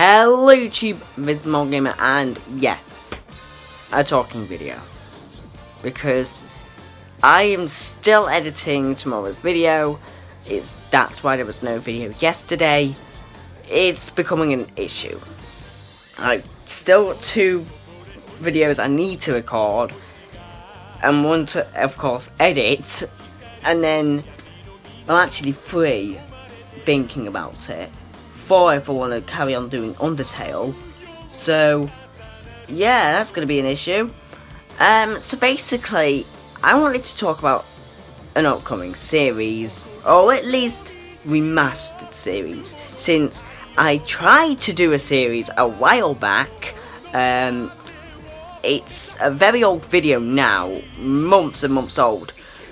Hello YouTube, this is MaulGamer, and yes, a talking video. Because I am still editing tomorrow's video. That's why there was no video yesterday. It's becoming an issue. I've still got 2 videos I need to record, and one to, of course, edit, and then, well, actually 3, thinking about it. 4 if I want to carry on doing Undertale. So, yeah, that's going to be an issue. So basically, I wanted to talk about an upcoming series, or at least remastered series, since I tried to do a series a while back. It's a very old video now, months and months old.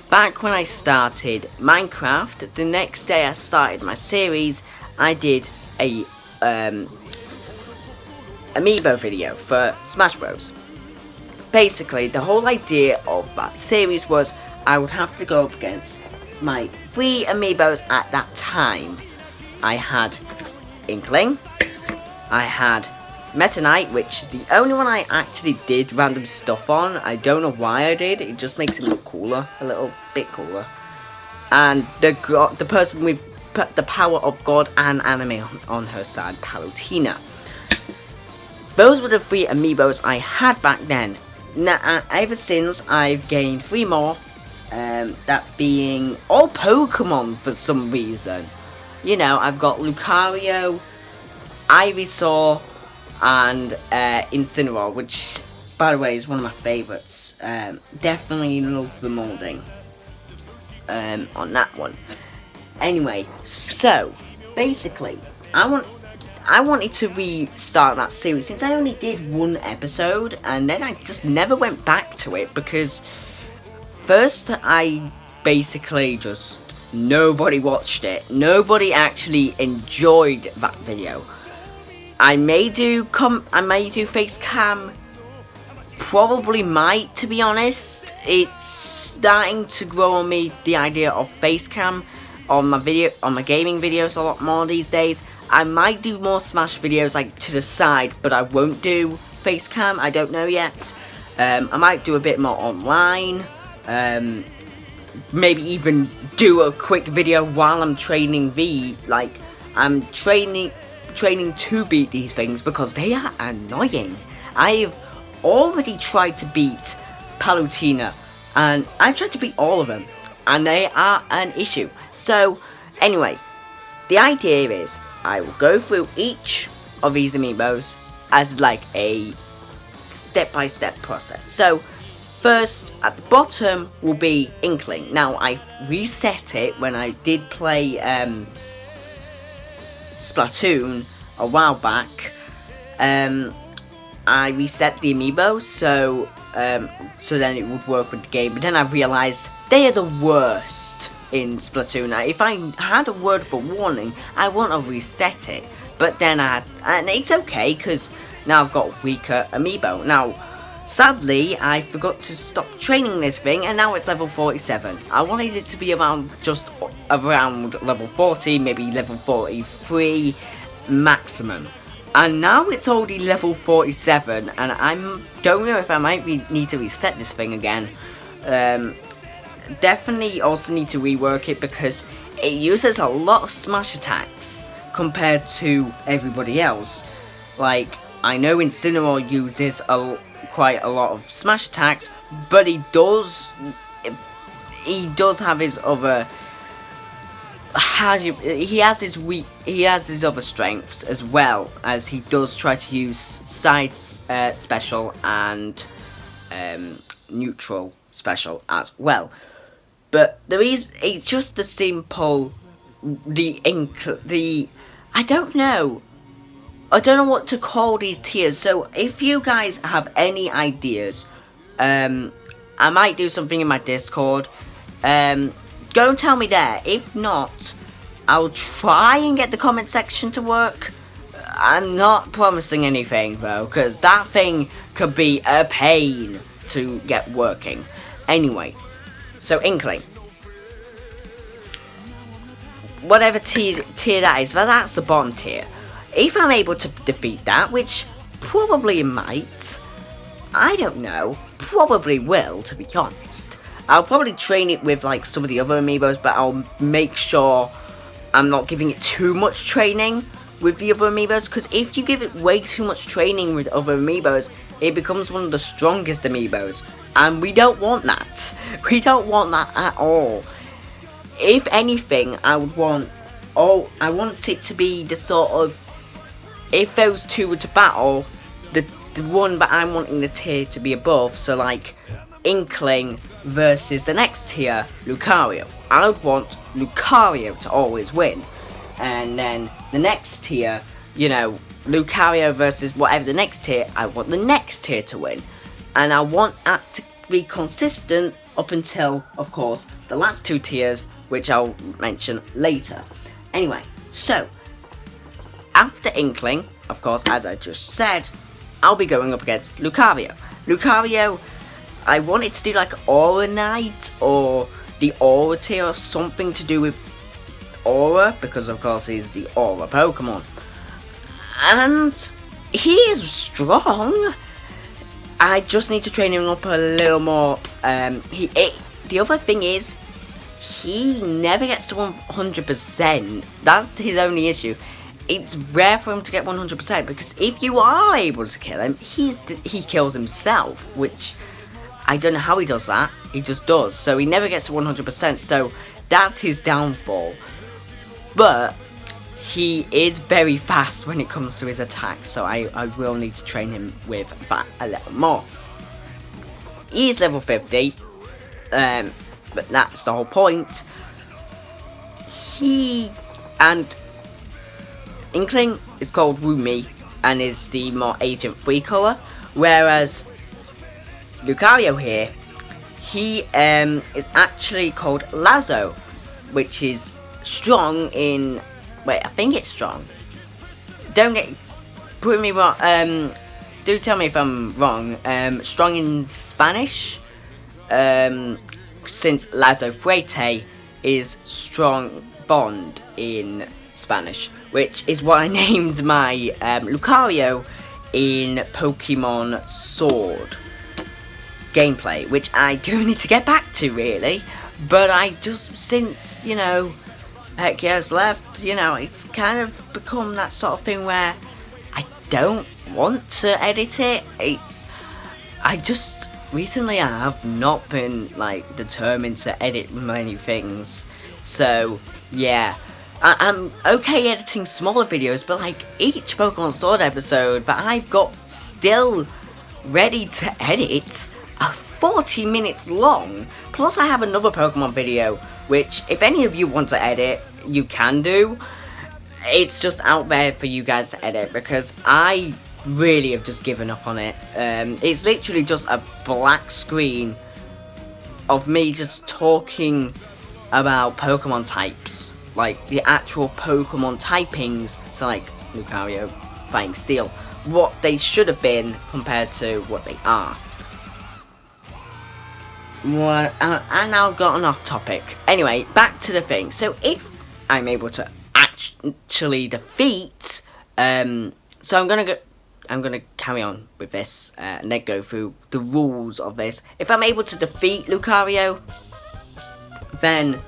Back when I started Minecraft, the next day I started my series, I did a amiibo video for Smash Bros. Basically, the whole idea of that series was I would have to go up against my 3 amiibos at that time. I had Inkling, I had Meta Knight, which is the only one I actually did random stuff on. I don't know why I did, it just makes it look cooler, a little bit cooler. And the person with the power of God and anime on her side, Palutena. Those were the 3 amiibos I had back then. Now, ever since, I've gained 3 more, that being all Pokemon for some reason. You know, I've got Lucario, Ivysaur, and Incineroar, which, by the way, is one of my favourites. Definitely love the moulding on that one. Anyway, so basically, I wanted to restart that series since I only did 1 episode, and then I just never went back to it because first I basically just nobody watched it. Nobody actually enjoyed that video. I may do face cam. Probably might, to be honest. It's starting to grow on me, the idea of face cam on my gaming videos a lot more these days. I might do more Smash videos like to the side, but I won't do face cam. I don't know yet. I might do a bit more online. Maybe even do a quick video while I'm training I'm training to beat these things because they are annoying. I've already tried to beat Palutena, and I've tried to beat all of them, and they are an issue. So, anyway, the idea is I will go through each of these amiibos as like a step-by-step process. So, first, at the bottom will be Inkling. Now, I reset it when I did play Splatoon a while back. I reset the amiibo so then it would work with the game, but then I realised they are the worst in Splatoon. Now, if I had a word for warning, I wouldn't have reset it, but then and it's okay because now I've got a weaker amiibo. Now, sadly, I forgot to stop training this thing, and now it's level 47. I wanted it to be around level 40, maybe level 43 maximum. And now it's already level 47, and I don't know if I might need to reset this thing again. Definitely also need to rework it because it uses a lot of smash attacks compared to everybody else. Like, I know Incineroar uses quite a lot of smash attacks, but he does have his other. He has his other strengths as well, as he does try to use side special and neutral special as well. But it's just the simple, I don't know what to call these tiers. So if you guys have any ideas, I might do something in my Discord. Go and tell me there. If not, I'll try and get the comment section to work. I'm not promising anything though, because that thing could be a pain to get working. Anyway, so Inkling. Whatever tier that is, well, that's the bottom tier. If I'm able to defeat that, which probably might, I don't know, probably will, to be honest. I'll probably train it with like some of the other amiibos, but I'll make sure I'm not giving it too much training with the other amiibos, because if you give it way too much training with other amiibos, it becomes one of the strongest amiibos, and we don't want that. We don't want that at all. If anything, I want it to be the sort of, if those two were to battle, the one that I'm wanting the tier to be above, so like Inkling versus the next tier, Lucario. I would want Lucario to always win. And then the next tier, you know, Lucario versus whatever the next tier, I want the next tier to win. And I want that to be consistent up until, of course, the last two tiers, which I'll mention later. Anyway, so after Inkling, of course, as I just said, I'll be going up against Lucario. Lucario, I wanted to do like Aura Knight or the Aura tier or something to do with Aura, because of course he's the Aura Pokemon. And he is strong. I just need to train him up a little more. The other thing is, he never gets to 100%. That's his only issue. It's rare for him to get 100%, because if you are able to kill him, he kills himself, which I don't know how he does that. He just does. So he never gets to 100%, so that's his downfall. But he is very fast when it comes to his attacks, so I will need to train him with that a little more. He is level 50, but that's the whole point. Inkling is called Woomy and is the more Agent 3 colour, whereas Lucario here, he is actually called Lazo, which is strong in, wait, I think it's strong. Prove me wrong, do tell me if I'm wrong. Strong in Spanish, since Lazo Fuerte is strong bond in Spanish, which is what I named my Lucario in Pokemon Sword gameplay, which I do need to get back to, really. But I just, since, you know, heck years left, you know, it's kind of become that sort of thing where I don't want to edit it. I just recently I have not been like determined to edit many things, so yeah. I'm okay editing smaller videos, but like each Pokemon Sword episode that I've got still ready to edit are 40 minutes long. Plus I have another Pokemon video, which if any of you want to edit, you can do. It's just out there for you guys to edit, because I really have just given up on it. It's literally just a black screen of me just talking about Pokemon types. Like, the actual Pokemon typings, so like, Lucario, Fighting Steel, what they should have been compared to what they are. Well, I now gotten off topic. Anyway, back to the thing. So if I'm able to actually defeat, so I'm gonna carry on with this, and then go through the rules of this. If I'm able to defeat Lucario, then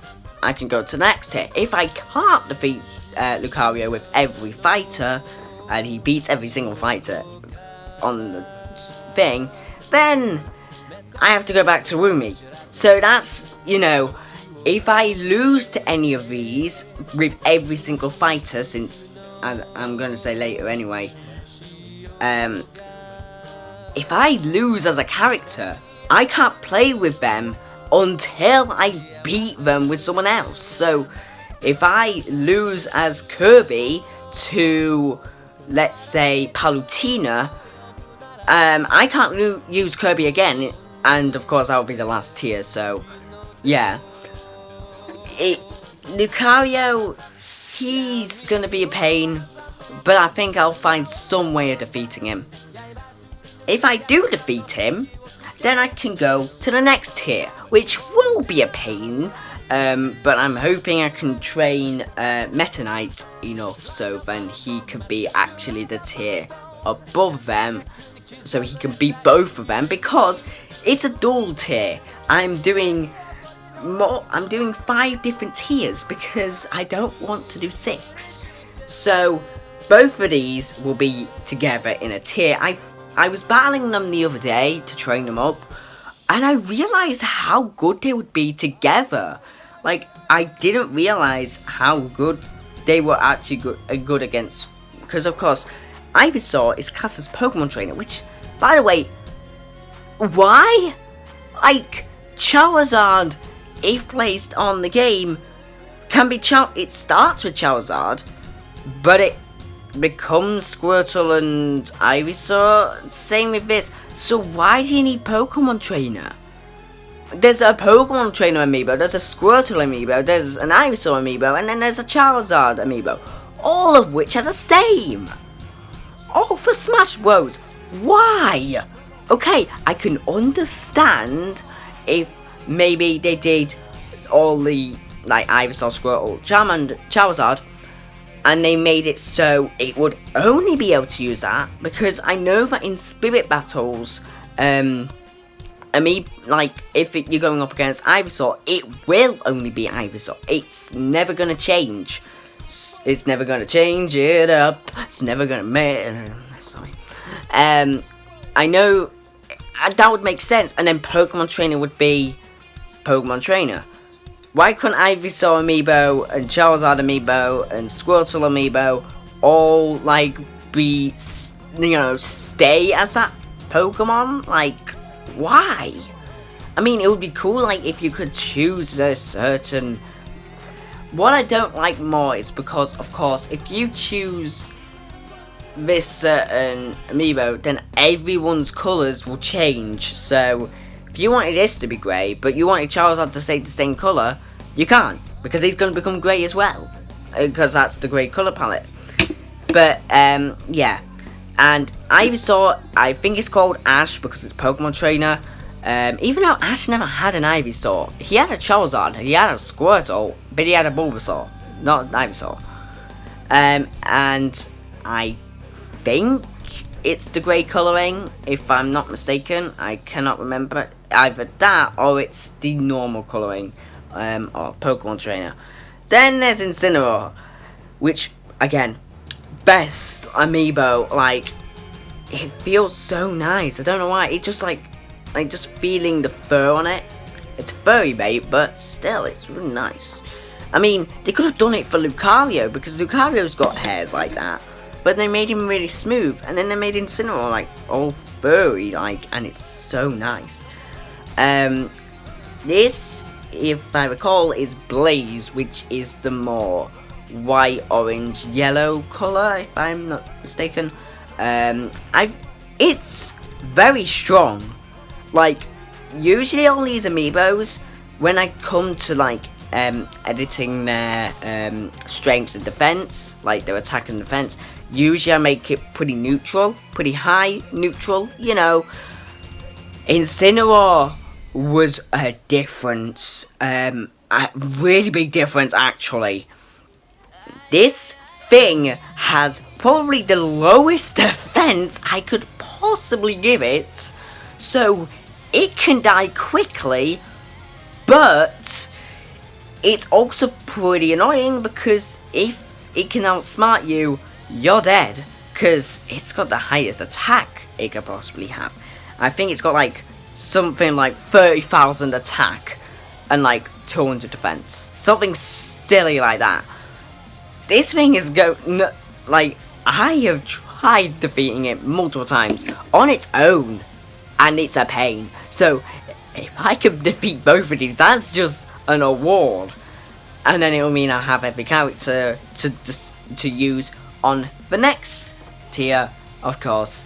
I can go to the next tier. If I can't defeat Lucario with every fighter, and he beats every single fighter on the thing, then I have to go back to Woomy. So that's, you know, if I lose to any of these with every single fighter, since I'm going to say later anyway, if I lose as a character, I can't play with them until I beat them with someone else. So if I lose as Kirby to, let's say, Palutena, I can't use Kirby again, and of course I'll be the last tier, so yeah. Lucario, he's gonna be a pain, but I think I'll find some way of defeating him. If I do defeat him, then I can go to the next tier, which will be a pain, But I'm hoping I can train Meta Knight enough so then he can be actually the tier above them, so he can beat both of them, because it's a dual tier. I'm doing 5 different tiers because I don't want to do 6. So both of these will be together in a tier. I was battling them the other day to train them up, and I realized how good they would be together. Like, I didn't realize how good they were actually good against, because of course Ivysaur is classed as Pokemon trainer, which, by the way, why? Like, Charizard, if placed on the game, can be it starts with Charizard, but it becomes Squirtle and Ivysaur. Same with this. So why do you need Pokemon trainer? There's a Pokemon trainer amiibo, there's a Squirtle amiibo, there's an Ivysaur amiibo, and then there's a Charizard amiibo, all of which are the same. All for Smash Bros. Why? Okay, I can understand if maybe they did all the, like, Ivysaur, Squirtle, Charmander, Charizard, and they made it so it would only be able to use that, because I know that in Spirit Battles, like, if you're going up against Ivysaur, it will only be Ivysaur. It's never gonna change. It's never gonna change it up. It's never gonna make. Sorry. I know that would make sense, and then Pokemon Trainer would be Pokemon Trainer. Why couldn't Ivysaur amiibo and Charizard amiibo and Squirtle amiibo all, like, be, stay as that Pokemon? Like, why? I mean, it would be cool, like, if you could choose a certain... What I don't like more is because, of course, if you choose this certain amiibo, then everyone's colours will change. So, if you wanted this to be grey, but you wanted Charizard to stay the same colour, you can't, because he's going to become grey as well, because that's the grey colour palette. But, yeah. And Ivysaur, I think it's called Ash because it's Pokemon Trainer. Even though Ash never had an Ivysaur. He had a Charizard, he had a Squirtle, but he had a Bulbasaur, not an Ivysaur. And I think it's the grey colouring, if I'm not mistaken. I cannot remember. Either that or it's the normal colouring of Pokemon Trainer. Then there's Incineroar, which, again, best amiibo. Like, it feels so nice. I don't know why. It just, like just feeling the fur on it. It's furry bait, but still, it's really nice. I mean, they could have done it for Lucario, because Lucario's got hairs like that, but they made him really smooth, and then they made Incineroar, like, all furry, like, and it's so nice. This, if I recall, is Blaze, which is the more white, orange, yellow colour, if I'm not mistaken. It's very strong. Like, usually all these amiibos, when I come to, like, editing their strengths and defense, like their attack and defense, usually I make it pretty neutral, pretty high neutral, you know. Incineroar was a difference, a really big difference, actually. This thing has probably the lowest defense I could possibly give it, so it can die quickly, but it's also pretty annoying, because if it can outsmart you, you're dead, because it's got the highest attack it could possibly have. I think it's got, like, something like 30,000 attack and, like, 200 defense. Something silly like that. This thing is like, I have tried defeating it multiple times on its own, and it's a pain. So, if I can defeat both of these, that's just an award. And then it'll mean I have every character to use on the next tier, of course,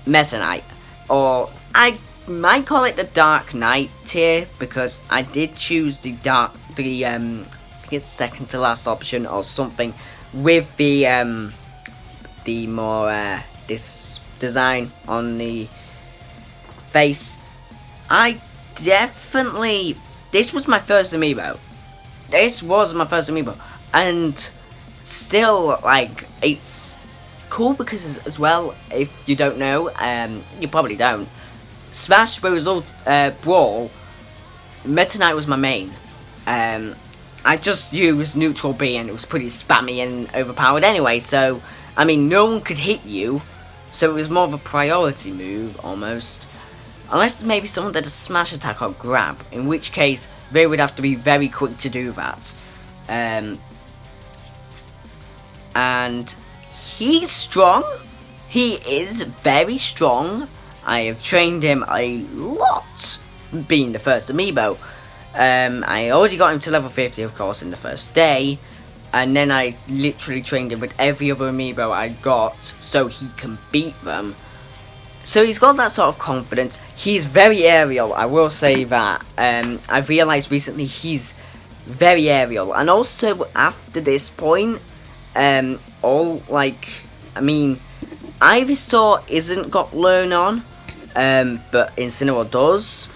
Meta Knight. Or, I might call it the Dark Knight tier, because I did choose the I think it's second to last option or something, with the more, this design on the face. I definitely this was my first amiibo. This was my first amiibo. And still, like, it's cool because as well, if you don't know, you probably don't, Smash Bros. Brawl, Meta Knight was my main. I just used Neutral B and it was pretty spammy and overpowered anyway, so, I mean, no one could hit you, so it was more of a priority move, almost. Unless maybe someone did a smash attack or grab, in which case, they would have to be very quick to do that. And he's strong. He is very strong. I have trained him a lot, being the first amiibo. I already got him to level 50, of course, in the first day. And then I literally trained him with every other amiibo I got, so he can beat them. So he's got that sort of confidence. He's very aerial, I will say that. I've realised recently he's very aerial. And also, after this point, Ivysaur isn't got learn on, but Incineroar does.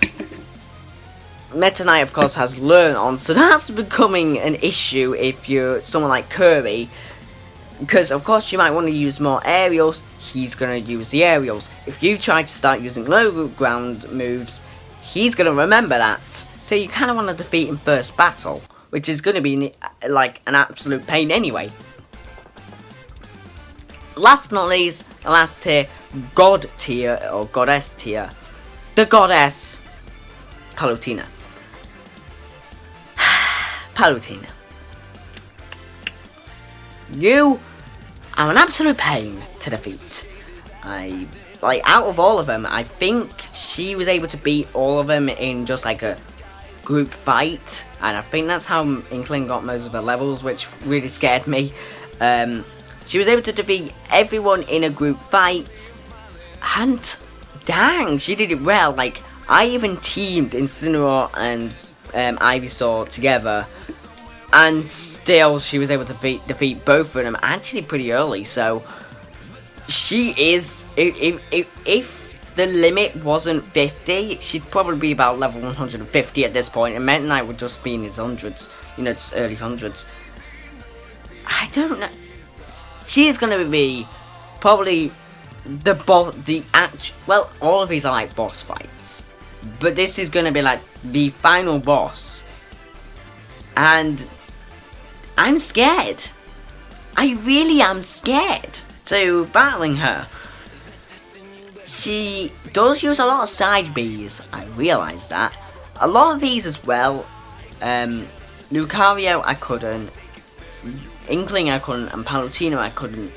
Meta Knight, of course, has learn on, so that's becoming an issue if you're someone like Kirby. Because, of course, you might want to use more aerials, he's going to use the aerials. If you try to start using low ground moves, he's going to remember that. So you kind of want to defeat him first battle, which is going to be, like, an absolute pain anyway. Last but not least, the last tier, God tier, or Goddess tier, the Goddess, Palutena. Palutena. You are an absolute pain to defeat. Out of all of them, I think she was able to beat all of them in just like a group fight, and I think that's how Inkling got most of her levels, which really scared me. She was able to defeat everyone in a group fight, and dang, she did it well. Like, I even teamed Incineroar and Ivysaur together, and still she was able to defeat both of them actually pretty early. So she is, if the limit wasn't 50, she'd probably be about level 150 at this point, and Meta Knight would just be in his hundreds, you know, just early hundreds. I don't know. She is going to be probably the boss, well, all of these are like boss fights, but this is going to be like the final boss, and I'm scared. I really am scared to battling her. She does use a lot of side Bs, I realise that. A lot of these as well. Lucario I couldn't, Inkling I couldn't, and Palutena I couldn't.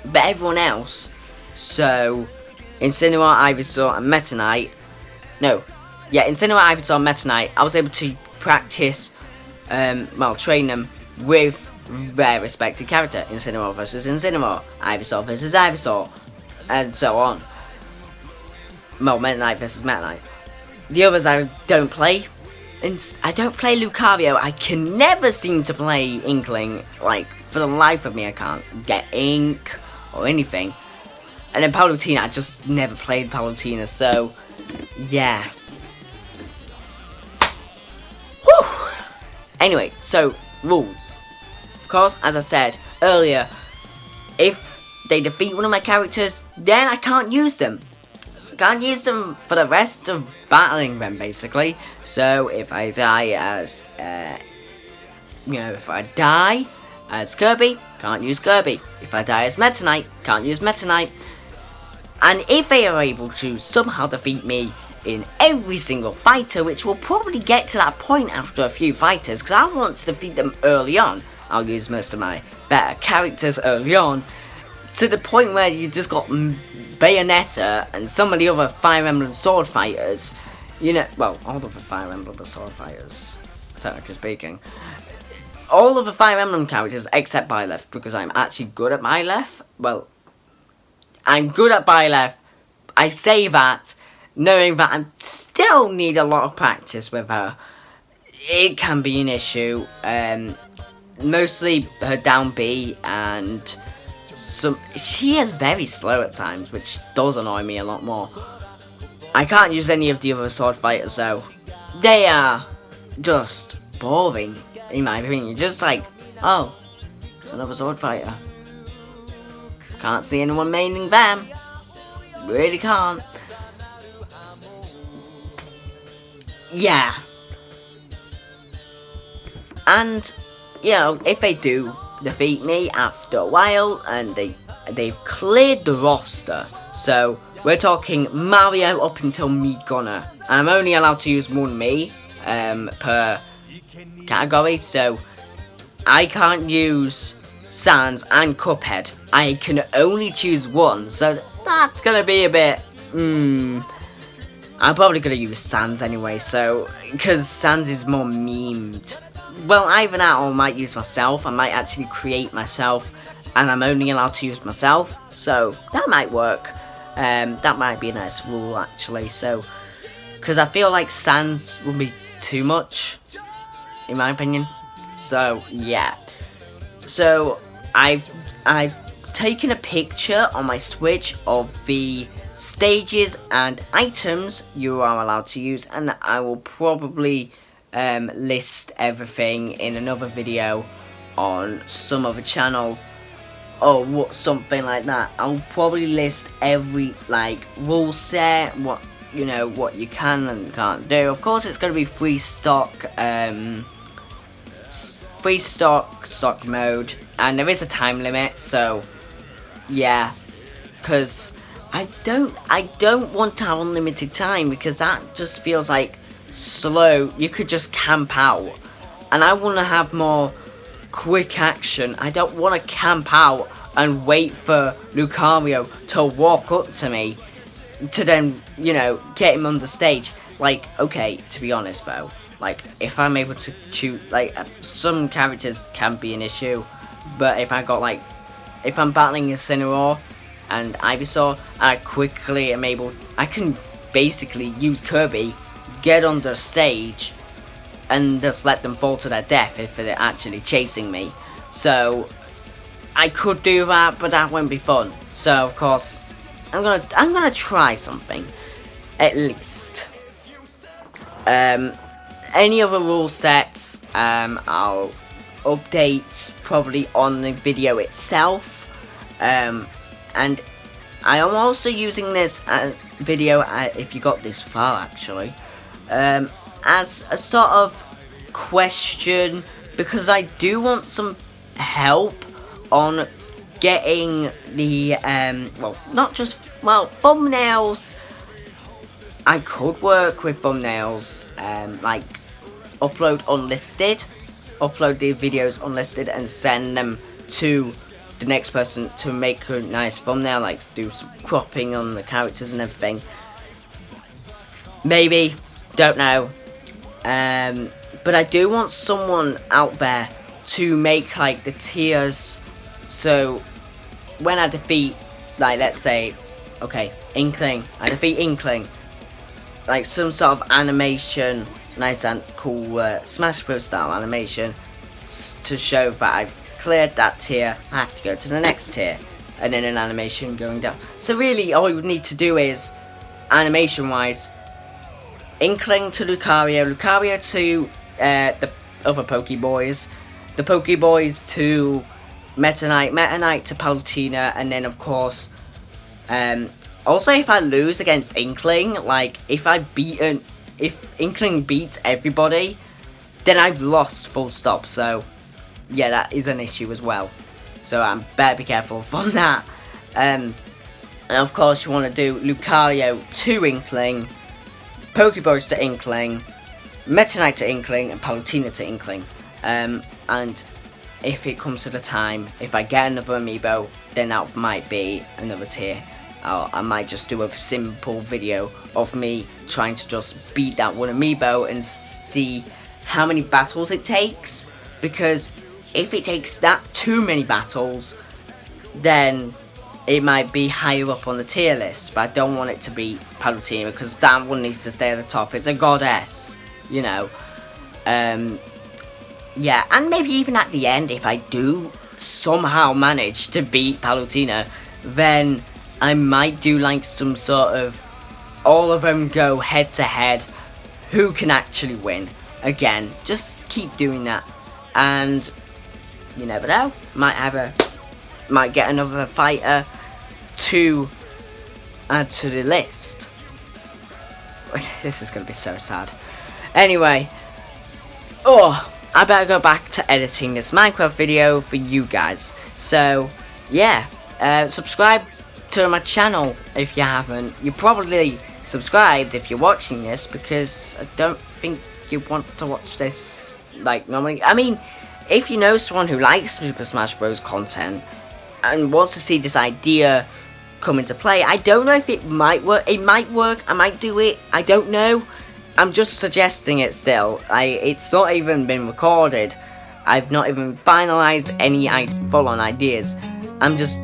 But everyone else, so Incineroar, Ivysaur, and Meta Knight. No, yeah, Incineroar, Ivysaur, and Meta Knight, I was able to practice, train them with their respective character. Incineroar versus Incineroar, Ivysaur versus Ivysaur, and so on. Well, Meta Knight versus Meta Knight. The others I don't play. I don't play Lucario. I can never seem to play Inkling. Like, for the life of me, I can't get ink or anything. And then Palutena, I just never played Palutena, so yeah. Whew. Anyway, so rules. Of course, as I said earlier, if they defeat one of my characters, then I can't use them. Can't use them for the rest of battling them, basically. So if I die as, if I die as Kirby, can't use Kirby. If I die as Meta Knight, can't use Meta Knight. And if they are able to somehow defeat me in every single fighter, which will probably get to that point after a few fighters, because I want to defeat them early on. I'll use most of my better characters early on, to the point where you just got Bayonetta and some of the other Fire Emblem sword fighters, you know, well, all of the Fire Emblem sword fighters, technically speaking, all of the Fire Emblem characters except Byleth, because I'm actually good at Byleth. Well, I'm good at Byleth. I say that knowing that I still need a lot of practice with her. It can be an issue, mostly her down B, and she is very slow at times, which does annoy me a lot more. I can't use any of the other sword fighters though. they are just boring, in my opinion. Just like, oh, it's another sword fighter. Can't see anyone maining them. Really can't. Yeah. And, you know, if they do defeat me after a while, and they've cleared the roster, so we're talking Mario up until me Gunner, and I'm only allowed to use one me per category, so I can't use Sans and Cuphead. I can only choose one, so that's gonna be a bit, I'm probably gonna use Sans anyway, so, because Sans is more memed. Well, either that or I might use myself. I might actually create myself, and I'm only allowed to use myself, so that might work. That might be a nice rule, actually, so, because I feel like Sans will be too much, in my opinion. So, yeah. So, I've taken a picture on my Switch of the stages and items you are allowed to use, and I will probably list everything in another video on some other channel or what, something like that. I'll probably list every like rule set, what you know, what you can and can't do. Of course, it's going to be free stock mode, and there is a time limit, so yeah, because I don't want to have unlimited time, because that just feels like slow. You could just camp out, and I want to have more quick action. I don't want to camp out and wait for Lucario to walk up to me to then, you know, get him on the stage. Like, okay, to be honest though, like, if I'm able to shoot, like, some characters can be an issue, but if I got, like, if I'm battling Incineroar and Ivysaur, I quickly am able, I can basically use Kirby, get on the stage, and just let them fall to their death if they're actually chasing me. So, I could do that, but that won't be fun. So, of course, I'm gonna try something, at least. Any other rule sets, I'll update probably on the video itself, and I am also using this as video, if you got this far actually, as a sort of question, because I do want some help on getting the, thumbnails. I could work with thumbnails, like upload the videos unlisted and send them to the next person to make a nice thumbnail, like do some cropping on the characters and everything. Maybe, don't know. But I do want someone out there to make like the tiers, so when I defeat, like, let's say, okay, Inkling, I defeat Inkling, like some sort of animation, nice and cool Smash Bros style animation, to show that I've cleared that tier. I have to go to the next tier, and then an animation going down. So really, all you would need to do is, animation wise, Inkling to Lucario, Lucario to the other Pokeboys, the Pokeboys to Meta Knight, Meta Knight to Palutena, and then of course, also if I lose against Inkling, like if Inkling beats everybody, then I've lost, full stop. So yeah, that is an issue as well. So I better be careful from that. And of course you want to do Lucario to Inkling, Pokeboys to Inkling, Meta Knight to Inkling, and Palutena to Inkling. And if it comes to the time, if I get another amiibo, then that might be another tier. I might just do a simple video of me trying to just beat that one amiibo and see how many battles it takes. Because if it takes that too many battles, then it might be higher up on the tier list. But I don't want it to be Palutena, because that one needs to stay at the top. It's a goddess, you know. Yeah, and maybe even at the end, if I do somehow manage to beat Palutena, then I might do like some sort of, all of them go head to head, who can actually win. Again, just keep doing that, and you never know, might get another fighter to add to the list. This is gonna be so sad. Anyway, I better go back to editing this Minecraft video for you guys. So yeah, subscribe to my channel if you haven't. You probably subscribed if you're watching this, because I don't think you want to watch this like normally. I mean, if you know someone who likes Super Smash Bros. Content and wants to see this idea come into play, I don't know if it might work. It might work. I might do it. I don't know. I'm just suggesting it still. It's not even been recorded. I've not even finalized any full-on ideas. I'm just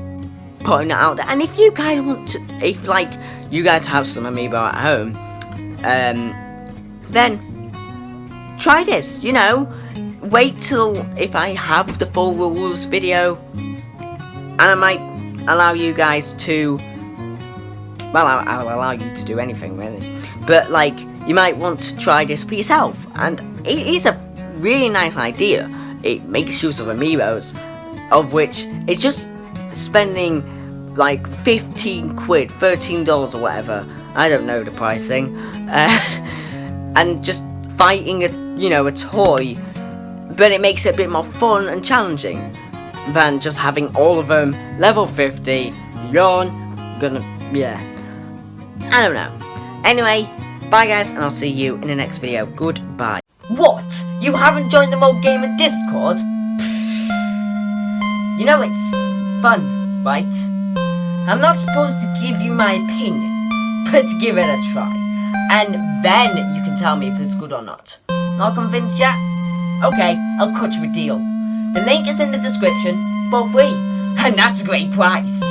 putting it out there. And if you guys want to, if like you guys have some amiibo at home, then try this, you know. Wait till if I have the full rules video, and I might allow you guys to, well, I'll allow you to do anything really, but like, you might want to try this for yourself, and it is a really nice idea. It makes use of amiibos, of which it's just spending like 15 quid, $13 or whatever, I don't know the pricing, and just fighting a toy, but it makes it a bit more fun and challenging than just having all of them level 50. I don't know. Anyway, bye guys, and I'll see you in the next video. Goodbye. What? You haven't joined the MaulGamer Discord? You know it's fun, right? I'm not supposed to give you my opinion, but give it a try, and then you can tell me if it's good or not. Not convinced yet? Okay, I'll cut you a deal. The link is in the description for free, and that's a great price.